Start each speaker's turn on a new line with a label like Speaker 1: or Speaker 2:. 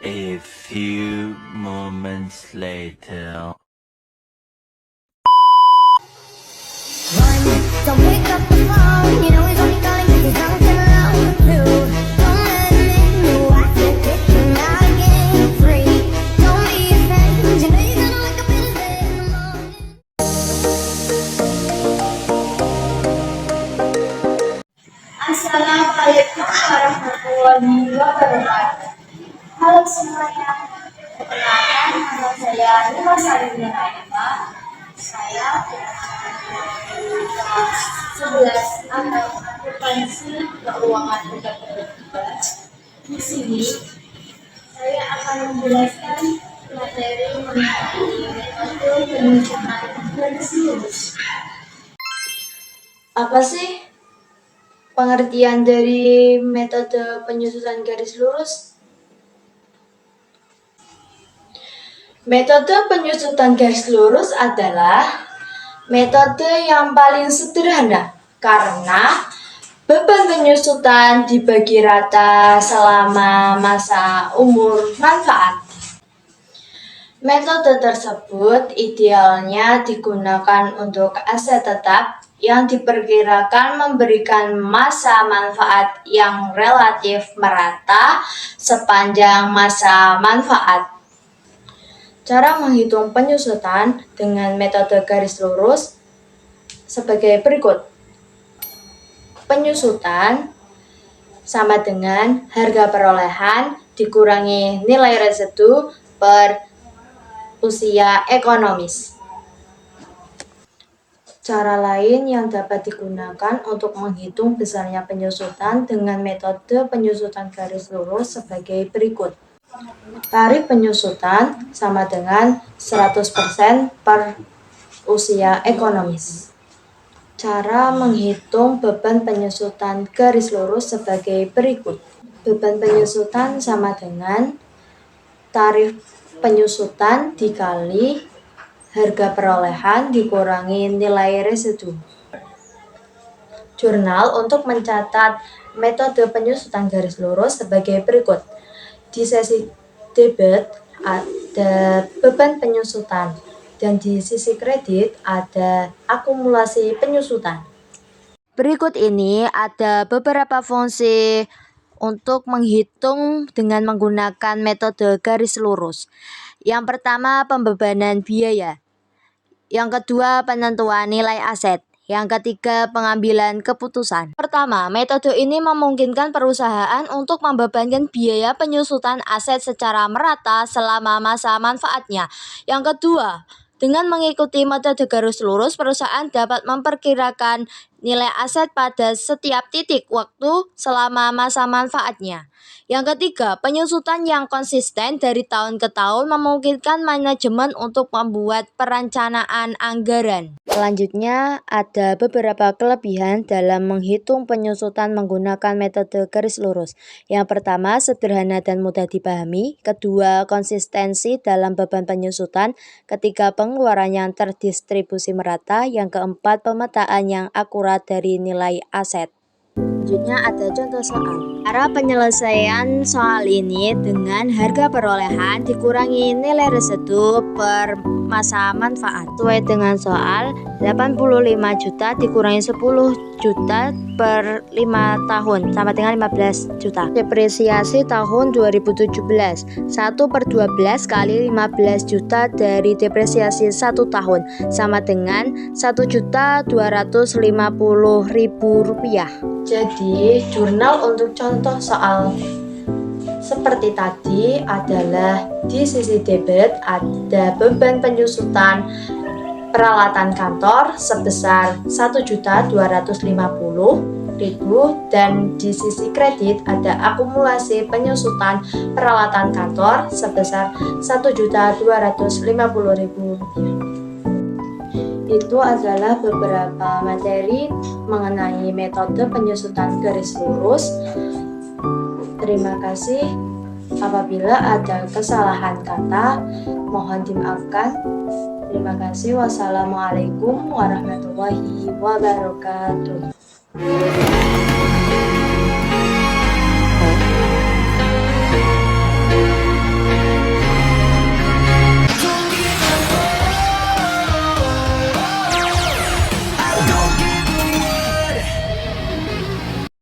Speaker 1: A few moments later.
Speaker 2: Don't pick up the phone, you know he's only calling 'cause he's something wrong with you. Don't let him in, no, I can't get him out again free. Don't be a friend, you know you're gonna wake up in his bed in the morning.
Speaker 3: Assalamualaikum warahmatullahi wabarakatuh. Halo semuanya, perkenalkan nama saya Rima Salina Eva. Saya kelas 11 atau akuntansi keuangan dan. Di sini saya akan menjelaskan materi mengenai metode penyusunan garis lurus. Apa sih pengertian dari metode penyusunan garis lurus? Metode penyusutan garis lurus adalah metode yang paling sederhana karena beban penyusutan dibagi rata selama masa umur manfaat. Metode tersebut idealnya digunakan untuk aset tetap yang diperkirakan memberikan masa manfaat yang relatif merata sepanjang masa manfaat. Cara menghitung penyusutan dengan metode garis lurus sebagai berikut. Penyusutan sama dengan harga perolehan dikurangi nilai residu per usia ekonomis. Cara lain yang dapat digunakan untuk menghitung besarnya penyusutan dengan metode penyusutan garis lurus sebagai berikut. Tarif penyusutan sama dengan 100% per usia ekonomis. Cara menghitung beban penyusutan garis lurus sebagai berikut. Beban penyusutan sama dengan tarif penyusutan dikali harga perolehan dikurangi nilai residu. Jurnal untuk mencatat metode penyusutan garis lurus sebagai berikut. Di sesi debit ada beban penyusutan dan di sisi kredit ada akumulasi penyusutan. Berikut ini ada beberapa fungsi untuk menghitung dengan menggunakan metode garis lurus. Yang pertama, pembebanan biaya. Yang kedua, penentuan nilai aset. Yang ketiga, pengambilan keputusan. Pertama, metode ini memungkinkan perusahaan untuk membebankan biaya penyusutan aset secara merata selama masa manfaatnya. Yang kedua, dengan mengikuti metode garis lurus, perusahaan dapat memperkirakan nilai aset pada setiap titik waktu selama masa manfaatnya. Yang ketiga, penyusutan yang konsisten dari tahun ke tahun memungkinkan manajemen untuk membuat perencanaan anggaran. Selanjutnya, ada beberapa kelebihan dalam menghitung penyusutan menggunakan metode garis lurus. Yang pertama, sederhana dan mudah dipahami. Kedua, konsistensi dalam beban penyusutan. Ketiga, pengeluaran yang terdistribusi merata. Yang keempat, pemetaan yang akurat dari nilai aset. Selanjutnya ada contoh soal. Cara penyelesaian soal ini dengan harga perolehan dikurangi nilai residu per masa manfaat. Sesuai dengan soal, 85 juta dikurangi 10 juta per 5 tahun sama dengan 15 juta. Depresiasi tahun 2017, 1/12 kali 15 juta dari depresiasi 1 tahun sama dengan Rp1.250.000. Jadi, jurnal untuk contoh soal seperti tadi adalah di sisi debit ada beban penyusutan peralatan kantor sebesar Rp1.250.000 dan di sisi kredit ada akumulasi penyusutan peralatan kantor sebesar Rp1.250.000. Itu adalah beberapa materi mengenai metode penyusutan garis lurus. Terima kasih. Apabila ada kesalahan kata, mohon dimaafkan. Terima kasih. Wassalamualaikum warahmatullahi wabarakatuh.